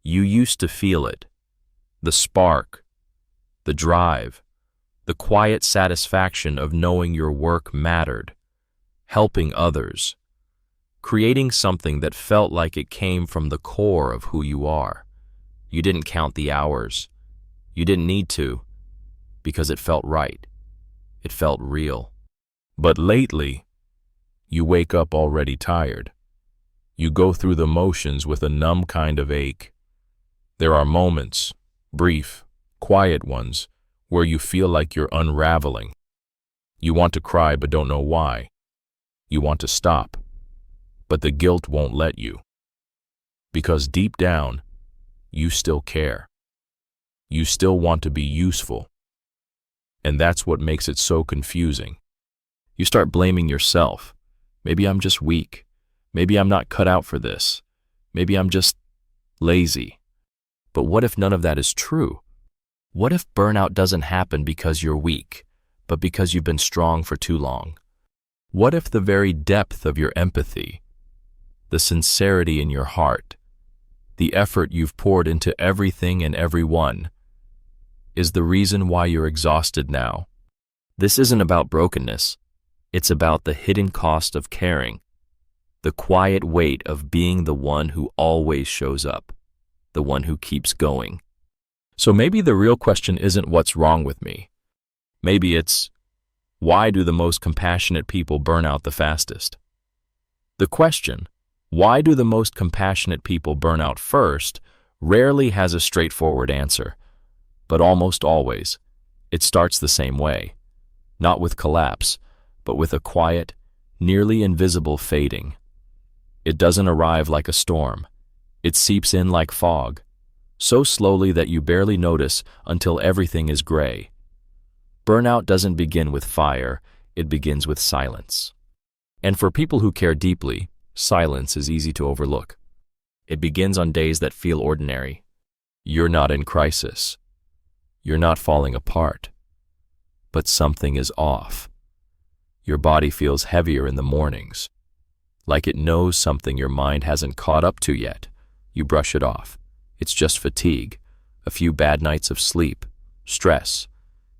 You used to feel it. The spark, the drive, the quiet satisfaction of knowing your work mattered, helping others, creating something that felt like it came from the core of who you are. You didn't count the hours. You didn't need to, because it felt right. It felt real. But lately, you wake up already tired. You go through the motions with a numb kind of ache. There are moments, brief, quiet ones, where you feel like you're unraveling. You want to cry but don't know why. You want to stop, but the guilt won't let you. Because deep down, you still care. You still want to be useful. And that's what makes it so confusing. You start blaming yourself. Maybe I'm just weak. Maybe I'm not cut out for this. Maybe I'm just lazy. But what if none of that is true? What if burnout doesn't happen because you're weak, but because you've been strong for too long? What if the very depth of your empathy, the sincerity in your heart, the effort you've poured into everything and everyone, is the reason why you're exhausted now? This isn't about brokenness. It's about the hidden cost of caring, the quiet weight of being the one who always shows up, the one who keeps going. So maybe the real question isn't what's wrong with me. Maybe it's, why do the most compassionate people burn out the fastest? The question, why do the most compassionate people burn out first, rarely has a straightforward answer. But almost always, it starts the same way. Not with collapse, but with a quiet, nearly invisible fading. It doesn't arrive like a storm. It seeps in like fog, so slowly that you barely notice until everything is gray. Burnout doesn't begin with fire, it begins with silence. And for people who care deeply, silence is easy to overlook. It begins on days that feel ordinary. You're not in crisis. You're not falling apart. But something is off. Your body feels heavier in the mornings, like it knows something your mind hasn't caught up to yet. You brush it off. It's just fatigue, a few bad nights of sleep, stress.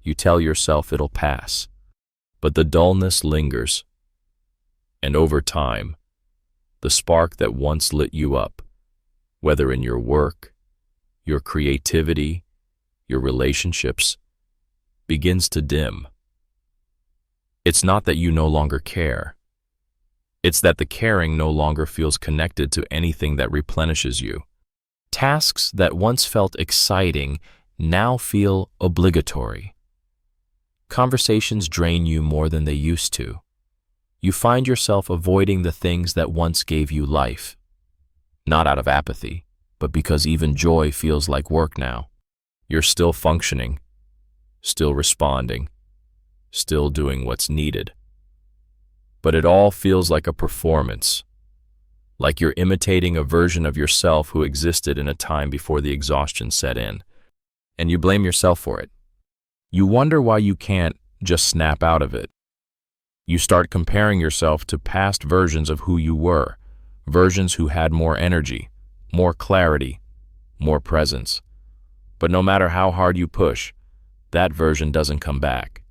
You tell yourself it'll pass. But the dullness lingers. And over time, the spark that once lit you up, whether in your work, your creativity, your relationships, begins to dim. It's not that you no longer care. It's that the caring no longer feels connected to anything that replenishes you. Tasks that once felt exciting now feel obligatory. Conversations drain you more than they used to. You find yourself avoiding the things that once gave you life. Not out of apathy, but because even joy feels like work now. You're still functioning, still responding, still doing what's needed. But it all feels like a performance, like you're imitating a version of yourself who existed in a time before the exhaustion set in. And you blame yourself for it. You wonder why you can't just snap out of it. You start comparing yourself to past versions of who you were, versions who had more energy, more clarity, more presence. But no matter how hard you push, that version doesn't come back.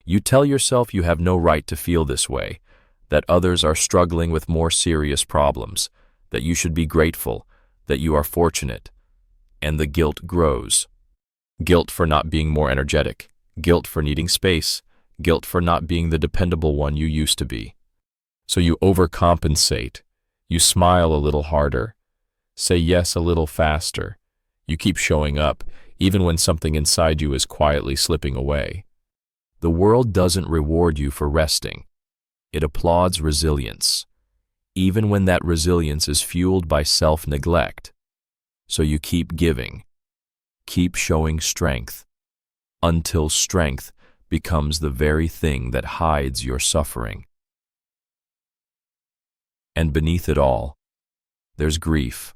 You tell yourself you have no right to feel this way, that others are struggling with more serious problems, that you should be grateful, that you are fortunate. And the guilt grows. Guilt for not being more energetic, guilt for needing space, guilt for not being the dependable one you used to be. So you overcompensate. You smile a little harder, say yes a little faster. You keep showing up, even when something inside you is quietly slipping away. The world doesn't reward you for resting. It applauds resilience, even when that resilience is fueled by self-neglect. So you keep giving, keep showing strength, until strength becomes the very thing that hides your suffering. And beneath it all, there's grief.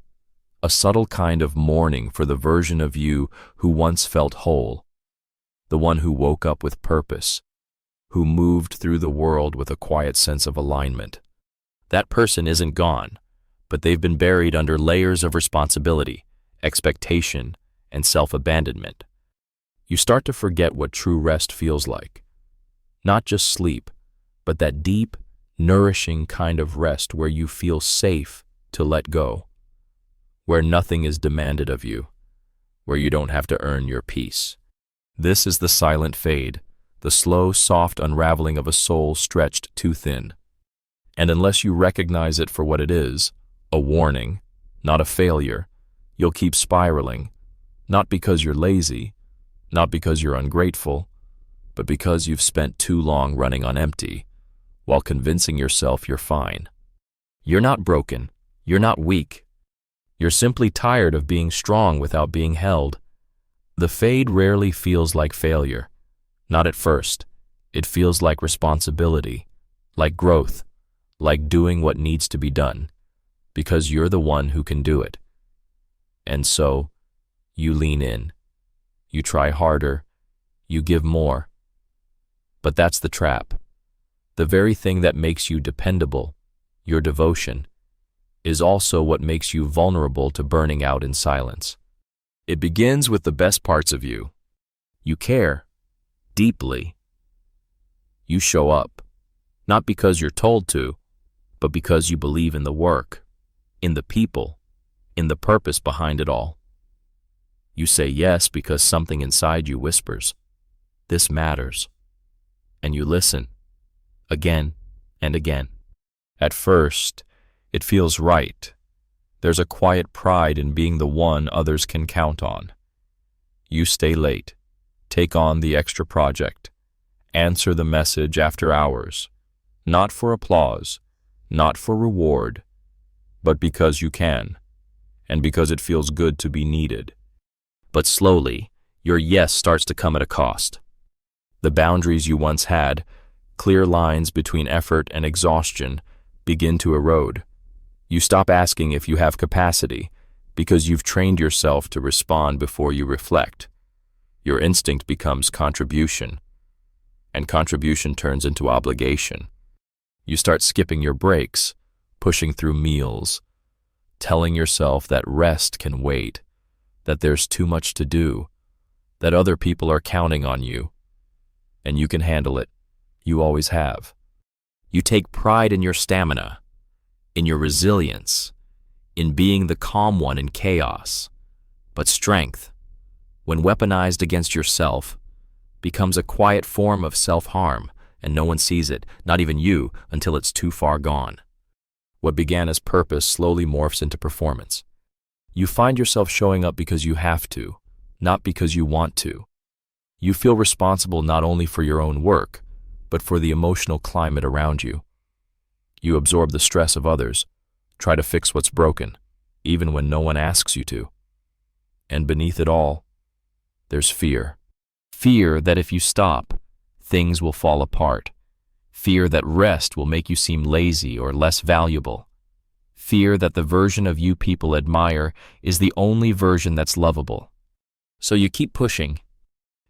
A subtle kind of mourning for the version of you who once felt whole, the one who woke up with purpose, who moved through the world with a quiet sense of alignment. That person isn't gone, but they've been buried under layers of responsibility, expectation, and self-abandonment. You start to forget what true rest feels like. Not just sleep, but that deep, nourishing kind of rest where you feel safe to let go, where nothing is demanded of you, where you don't have to earn your peace. This is the silent fade, the slow, soft unraveling of a soul stretched too thin. And unless you recognize it for what it is, a warning, not a failure, you'll keep spiraling, not because you're lazy, not because you're ungrateful, but because you've spent too long running on empty, while convincing yourself you're fine. You're not broken, you're not weak. You're simply tired of being strong without being held. The fade rarely feels like failure. Not at first. It feels like responsibility, like growth, like doing what needs to be done, because you're the one who can do it. And so, you lean in. You try harder. You give more. But that's the trap. The very thing that makes you dependable, your devotion, is also what makes you vulnerable to burning out in silence. It begins with the best parts of you. You care, deeply. You show up, not because you're told to, but because you believe in the work, in the people, in the purpose behind it all. You say yes because something inside you whispers, "This matters." And you listen, again and again. At first, it feels right. There's a quiet pride in being the one others can count on. You stay late, take on the extra project, answer the message after hours, not for applause, not for reward, but because you can, and because it feels good to be needed. But slowly, your yes starts to come at a cost. The boundaries you once had, clear lines between effort and exhaustion, begin to erode. You stop asking if you have capacity because you've trained yourself to respond before you reflect. Your instinct becomes contribution, and contribution turns into obligation. You start skipping your breaks, pushing through meals, telling yourself that rest can wait, that there's too much to do, that other people are counting on you, and you can handle it. You always have. You take pride in your stamina, in your resilience, in being the calm one in chaos. But strength, when weaponized against yourself, becomes a quiet form of self-harm, and no one sees it, not even you, until it's too far gone. What began as purpose slowly morphs into performance. You find yourself showing up because you have to, not because you want to. You feel responsible not only for your own work, but for the emotional climate around you. You absorb the stress of others, try to fix what's broken, even when no one asks you to. And beneath it all, there's fear. Fear that if you stop, things will fall apart. Fear that rest will make you seem lazy or less valuable. Fear that the version of you people admire is the only version that's lovable. So you keep pushing.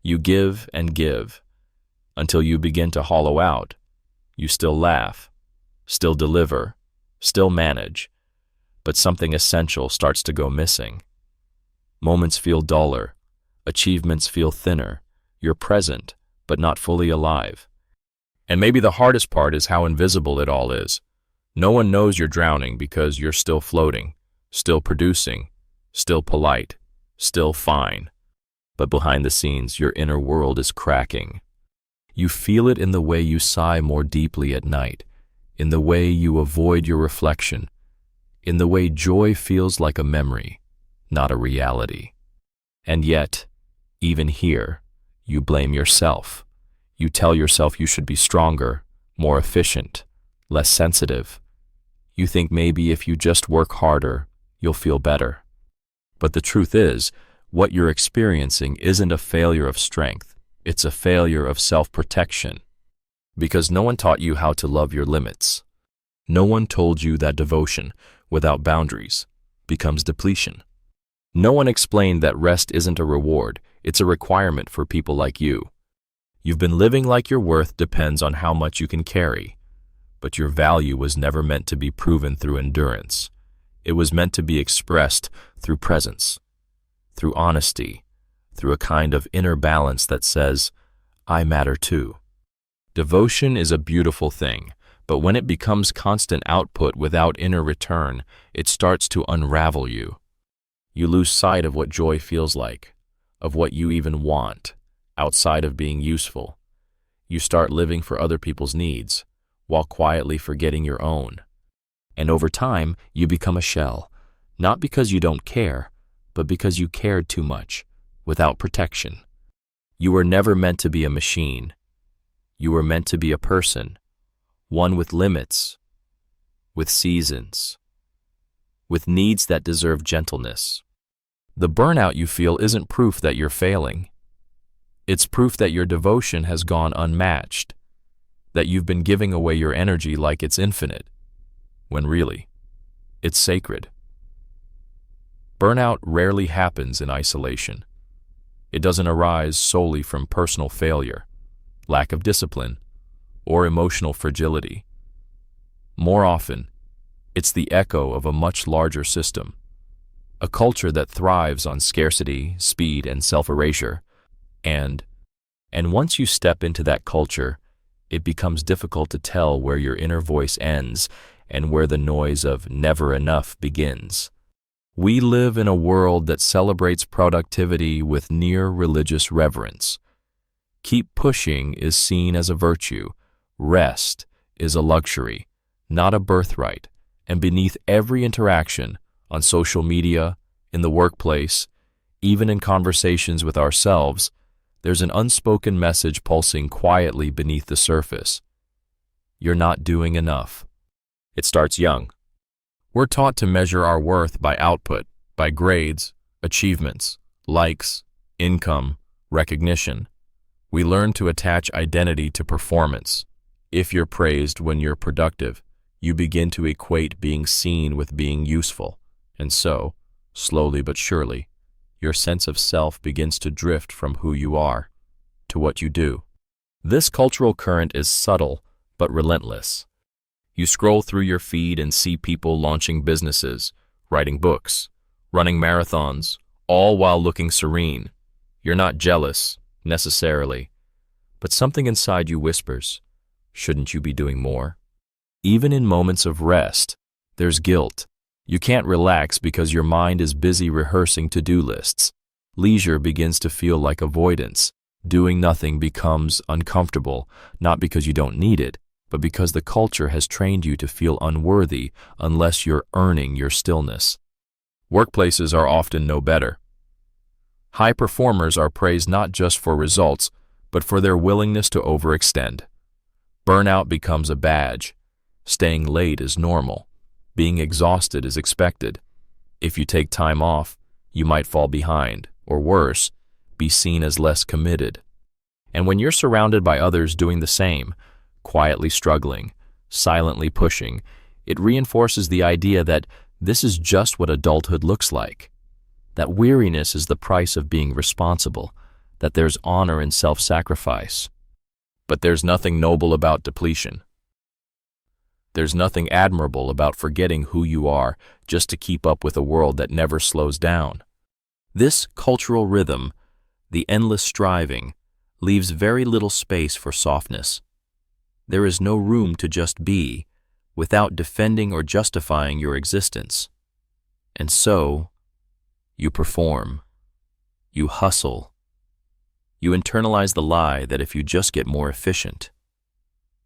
You give and give, until you begin to hollow out. You still laugh, still deliver, still manage, but something essential starts to go missing. Moments feel duller, achievements feel thinner. You're present, but not fully alive. And maybe the hardest part is how invisible it all is. No one knows you're drowning because you're still floating, still producing, still polite, still fine. But behind the scenes, your inner world is cracking. You feel it in the way you sigh more deeply at night, in the way you avoid your reflection, in the way joy feels like a memory, not a reality. And yet, even here, you blame yourself. You tell yourself you should be stronger, more efficient, less sensitive. You think maybe if you just work harder, you'll feel better. But the truth is, what you're experiencing isn't a failure of strength. It's a failure of self-protection. Because no one taught you how to love your limits. No one told you that devotion, without boundaries, becomes depletion. No one explained that rest isn't a reward, it's a requirement for people like you. You've been living like your worth depends on how much you can carry. But your value was never meant to be proven through endurance. It was meant to be expressed through presence. through honesty, through a kind of inner balance that says, I matter too. Devotion is a beautiful thing, but when it becomes constant output without inner return, it starts to unravel you. You lose sight of what joy feels like, of what you even want, outside of being useful. You start living for other people's needs, while quietly forgetting your own. And over time, you become a shell, not because you don't care, but because you cared too much, without protection. You were never meant to be a machine. You were meant to be a person, one with limits, with seasons, with needs that deserve gentleness. The burnout you feel isn't proof that you're failing. It's proof that your devotion has gone unmatched, that you've been giving away your energy like it's infinite, when really, it's sacred. Burnout rarely happens in isolation. It doesn't arise solely from personal failure, lack of discipline, or emotional fragility. More often, it's the echo of a much larger system, a culture that thrives on scarcity, speed, and self-erasure. And once you step into that culture, it becomes difficult to tell where your inner voice ends and where the noise of never enough begins. We live in a world that celebrates productivity with near religious reverence. Keep pushing is seen as a virtue. Rest is a luxury, not a birthright. And beneath every interaction, on social media, in the workplace, even in conversations with ourselves, there's an unspoken message pulsing quietly beneath the surface. You're not doing enough. It starts young. We're taught to measure our worth by output, by grades, achievements, likes, income, recognition. We learn to attach identity to performance. If you're praised when you're productive, you begin to equate being seen with being useful. And so, slowly but surely, your sense of self begins to drift from who you are to what you do. This cultural current is subtle but relentless. You scroll through your feed and see people launching businesses, writing books, running marathons, all while looking serene. You're not jealous, necessarily, but something inside you whispers, shouldn't you be doing more? Even in moments of rest, there's guilt. You can't relax because your mind is busy rehearsing to-do lists. Leisure begins to feel like avoidance. Doing nothing becomes uncomfortable, not because you don't need it, but because the culture has trained you to feel unworthy unless you're earning your stillness. Workplaces are often no better. High performers are praised not just for results, but for their willingness to overextend. Burnout becomes a badge. Staying late is normal. Being exhausted is expected. If you take time off, you might fall behind, or worse, be seen as less committed. And when you're surrounded by others doing the same, quietly struggling, silently pushing, it reinforces the idea that this is just what adulthood looks like. That weariness is the price of being responsible, that there's honor in self-sacrifice. But there's nothing noble about depletion. There's nothing admirable about forgetting who you are just to keep up with a world that never slows down. This cultural rhythm, the endless striving, leaves very little space for softness. There is no room to just be, without defending or justifying your existence. And so, you perform. You hustle. You internalize the lie that if you just get more efficient,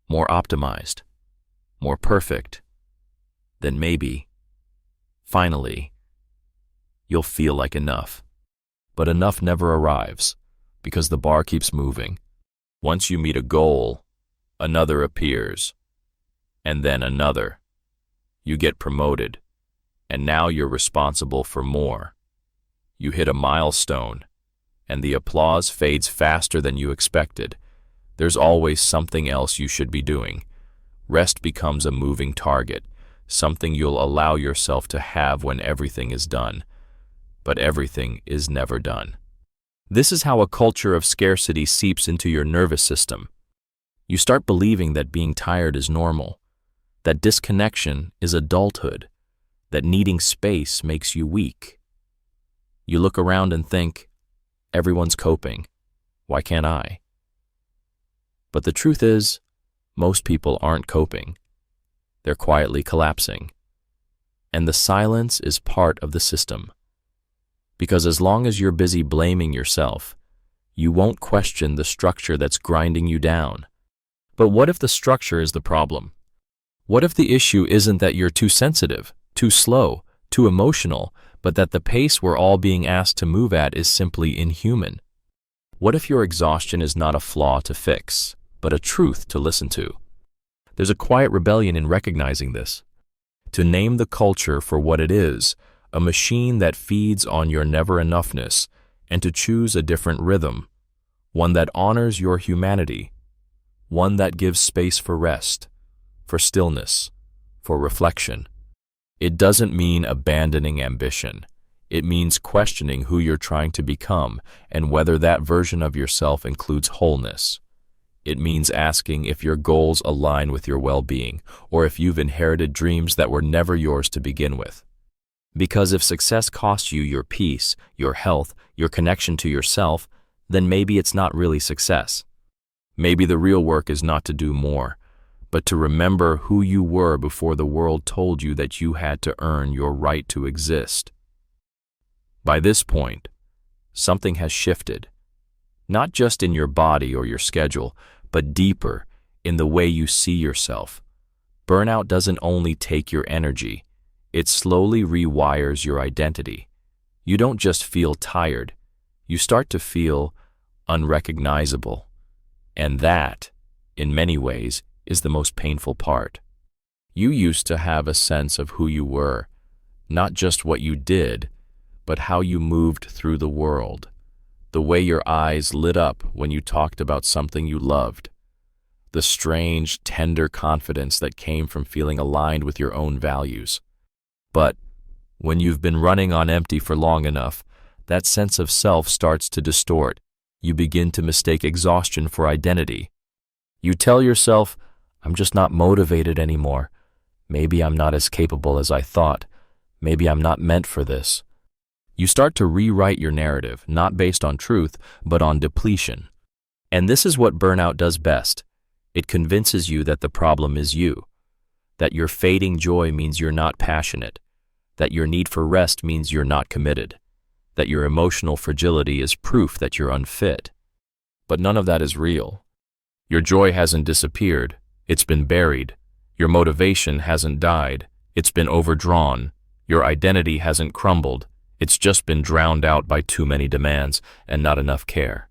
more optimized, more perfect, then maybe, finally, you'll feel like enough. But enough never arrives, because the bar keeps moving. Once you meet a goal, another appears, and then another. You get promoted, and now you're responsible for more. You hit a milestone, and the applause fades faster than you expected. There's always something else you should be doing. Rest becomes a moving target, something you'll allow yourself to have when everything is done. But everything is never done. This is how a culture of scarcity seeps into your nervous system. You start believing that being tired is normal, that disconnection is adulthood, that needing space makes you weak. You look around and think, everyone's coping. Why can't I? But the truth is, most people aren't coping. They're quietly collapsing. And the silence is part of the system. Because as long as you're busy blaming yourself, you won't question the structure that's grinding you down. But what if the structure is the problem? What if the issue isn't that you're too sensitive, too slow, too emotional, but that the pace we're all being asked to move at is simply inhuman? What if your exhaustion is not a flaw to fix, but a truth to listen to? There's a quiet rebellion in recognizing this. To name the culture for what it is, a machine that feeds on your never-enoughness, and to choose a different rhythm, one that honors your humanity, one that gives space for rest, for stillness, for reflection. It doesn't mean abandoning ambition. It means questioning who you're trying to become and whether that version of yourself includes wholeness. It means asking if your goals align with your well-being or if you've inherited dreams that were never yours to begin with. Because if success costs you your peace, your health, your connection to yourself, then maybe it's not really success. Maybe the real work is not to do more, but to remember who you were before the world told you that you had to earn your right to exist. By this point, something has shifted, not just in your body or your schedule, but deeper in the way you see yourself. Burnout doesn't only take your energy, it slowly rewires your identity. You don't just feel tired, you start to feel unrecognizable. And that, in many ways, is the most painful part. You used to have a sense of who you were, not just what you did, but how you moved through the world, the way your eyes lit up when you talked about something you loved, the strange, tender confidence that came from feeling aligned with your own values. But when you've been running on empty for long enough, that sense of self starts to distort. You begin to mistake exhaustion for identity. You tell yourself, I'm just not motivated anymore. Maybe I'm not as capable as I thought. Maybe I'm not meant for this. You start to rewrite your narrative, not based on truth, but on depletion. And this is what burnout does best. It convinces you that the problem is you, that your fading joy means you're not passionate, that your need for rest means you're not committed, that your emotional fragility is proof that you're unfit. But none of that is real. Your joy hasn't disappeared, it's been buried. Your motivation hasn't died, it's been overdrawn. Your identity hasn't crumbled, it's just been drowned out by too many demands and not enough care.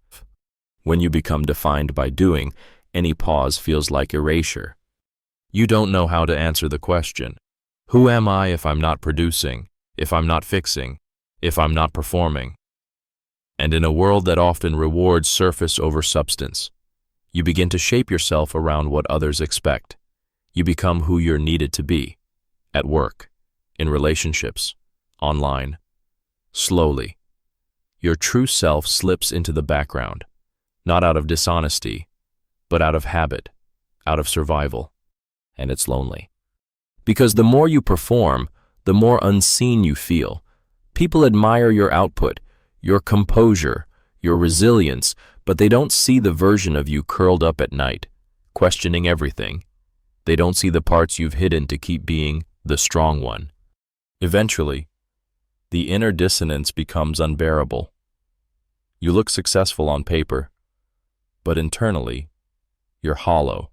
When you become defined by doing, any pause feels like erasure. You don't know how to answer the question, who am I if I'm not producing, if I'm not fixing, if I'm not performing? And in a world that often rewards surface over substance, you begin to shape yourself around what others expect. You become who you're needed to be, at work, in relationships, online. Slowly, your true self slips into the background, not out of dishonesty, but out of habit, out of survival. And it's lonely. Because the more you perform, the more unseen you feel. People admire your output, your composure, your resilience, but they don't see the version of you curled up at night, questioning everything. They don't see the parts you've hidden to keep being the strong one. Eventually, the inner dissonance becomes unbearable. You look successful on paper, but internally, you're hollow.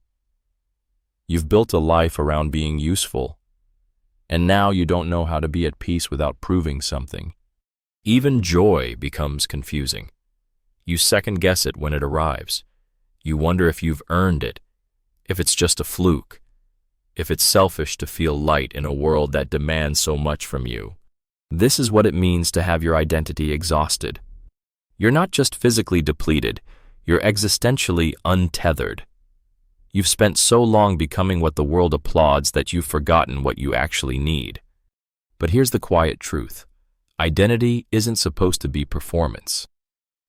You've built a life around being useful, and now you don't know how to be at peace without proving something. Even joy becomes confusing. You second-guess it when it arrives. You wonder if you've earned it, if it's just a fluke, if it's selfish to feel light in a world that demands so much from you. This is what it means to have your identity exhausted. You're not just physically depleted, you're existentially untethered. You've spent so long becoming what the world applauds that you've forgotten what you actually need. But here's the quiet truth. Identity isn't supposed to be performance.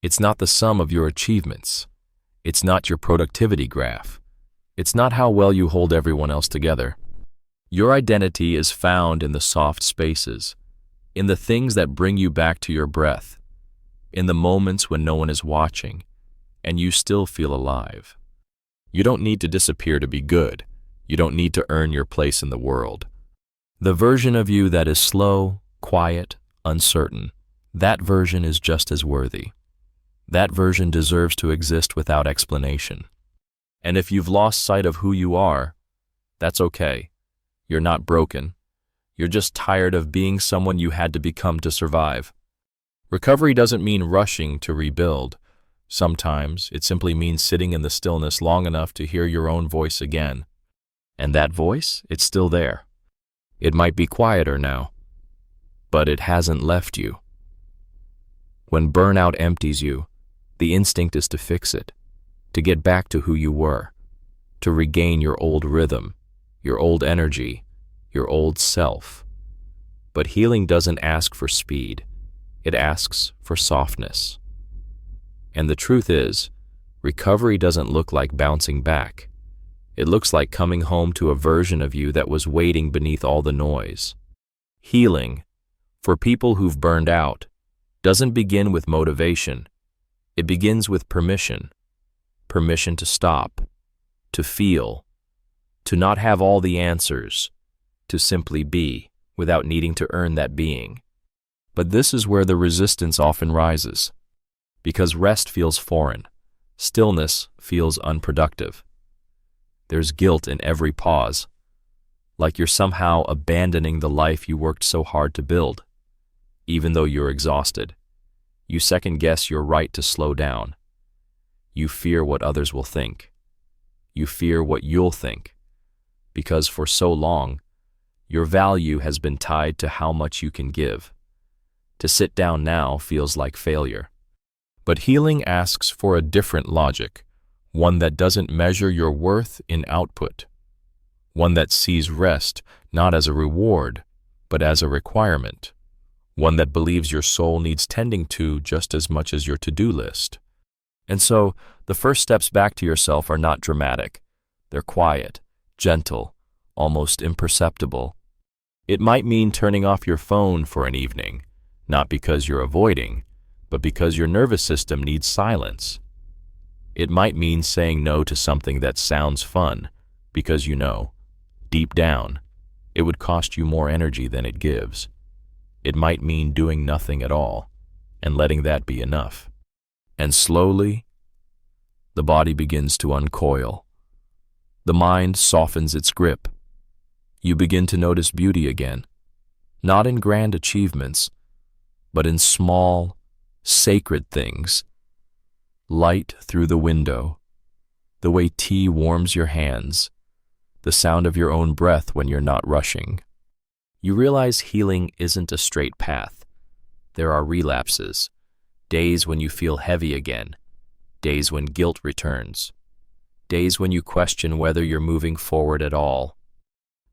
It's not the sum of your achievements. It's not your productivity graph. It's not how well you hold everyone else together. Your identity is found in the soft spaces, in the things that bring you back to your breath, in the moments when no one is watching and you still feel alive. You don't need to disappear to be good. You don't need to earn your place in the world. The version of you that is slow, quiet, uncertain, that version is just as worthy. That version deserves to exist without explanation. And if you've lost sight of who you are, that's okay. You're not broken. You're just tired of being someone you had to become to survive. Recovery doesn't mean rushing to rebuild. Sometimes it simply means sitting in the stillness long enough to hear your own voice again. And that voice, it's still there. It might be quieter now, but it hasn't left you. When burnout empties you, the instinct is to fix it, to get back to who you were, to regain your old rhythm, your old energy, your old self. But healing doesn't ask for speed. It asks for softness. And the truth is, recovery doesn't look like bouncing back. It looks like coming home to a version of you that was waiting beneath all the noise. Healing, for people who've burned out, doesn't begin with motivation. It begins with permission. Permission to stop, to feel, to not have all the answers, to simply be without needing to earn that being. But this is where the resistance often rises, because rest feels foreign, stillness feels unproductive. There's guilt in every pause, like you're somehow abandoning the life you worked so hard to build. Even though you're exhausted, you second-guess your right to slow down. You fear what others will think. You fear what you'll think, because for so long, your value has been tied to how much you can give. To sit down now feels like failure. But healing asks for a different logic, one that doesn't measure your worth in output, one that sees rest not as a reward, but as a requirement, one that believes your soul needs tending to just as much as your to-do list. And so, the first steps back to yourself are not dramatic. They're quiet, gentle, almost imperceptible. It might mean turning off your phone for an evening, not because you're avoiding, but because your nervous system needs silence. It might mean saying no to something that sounds fun, because you know, deep down, it would cost you more energy than it gives. It might mean doing nothing at all, and letting that be enough. And slowly, the body begins to uncoil. The mind softens its grip. You begin to notice beauty again, not in grand achievements, but in small, sacred things. Light through the window, the way tea warms your hands, the sound of your own breath when you're not rushing. You realize healing isn't a straight path. There are relapses, days when you feel heavy again, days when guilt returns, days when you question whether you're moving forward at all.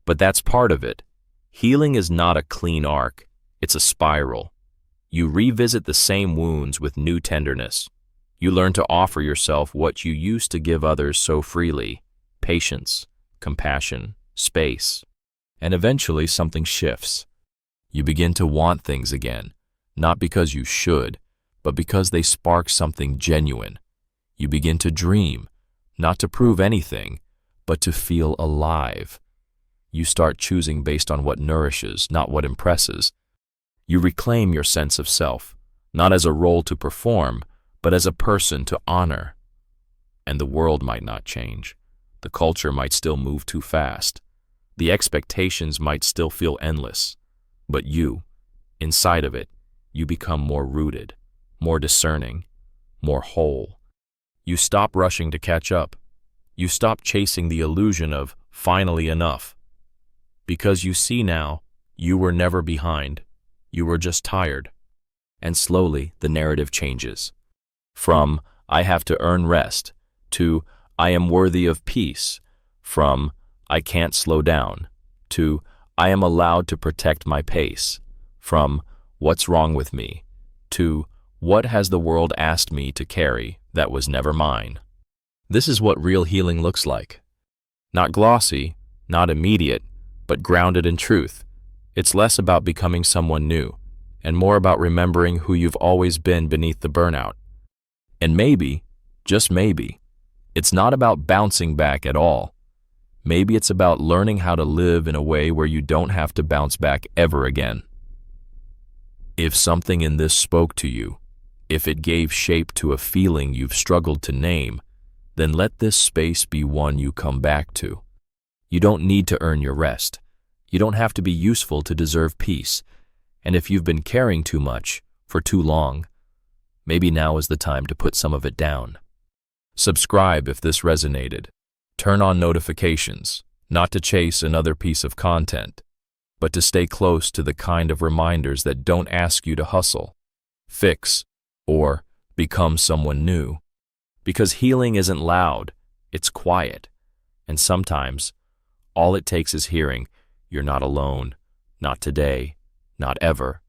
But that's part of it. Healing is not a clean arc, it's a spiral. You revisit the same wounds with new tenderness. You learn to offer yourself what you used to give others so freely: patience, compassion, space. And eventually something shifts. You begin to want things again, not because you should, but because they spark something genuine. You begin to dream, not to prove anything, but to feel alive. You start choosing based on what nourishes, not what impresses. You reclaim your sense of self, not as a role to perform, but as a person to honor. And the world might not change. The culture might still move too fast. The expectations might still feel endless. But you, inside of it, you become more rooted, more discerning, more whole. You stop rushing to catch up. You stop chasing the illusion of finally enough. Because you see now, you were never behind. You were just tired. And slowly, the narrative changes. From, I have to earn rest, to, I am worthy of peace. From, I can't slow down, to, I am allowed to protect my pace. From, what's wrong with me, to, what has the world asked me to carry that was never mine? This is what real healing looks like. Not glossy, not immediate, but grounded in truth. It's less about becoming someone new, and more about remembering who you've always been beneath the burnout. And maybe, just maybe, it's not about bouncing back at all. Maybe it's about learning how to live in a way where you don't have to bounce back ever again. If something in this spoke to you, if it gave shape to a feeling you've struggled to name, then let this space be one you come back to. You don't need to earn your rest. You don't have to be useful to deserve peace. And if you've been carrying too much for too long, maybe now is the time to put some of it down. Subscribe if this resonated. Turn on notifications, not to chase another piece of content, but to stay close to the kind of reminders that don't ask you to hustle, fix, or become someone new. Because healing isn't loud, it's quiet. And sometimes, all it takes is hearing, "You're not alone, not today, not ever."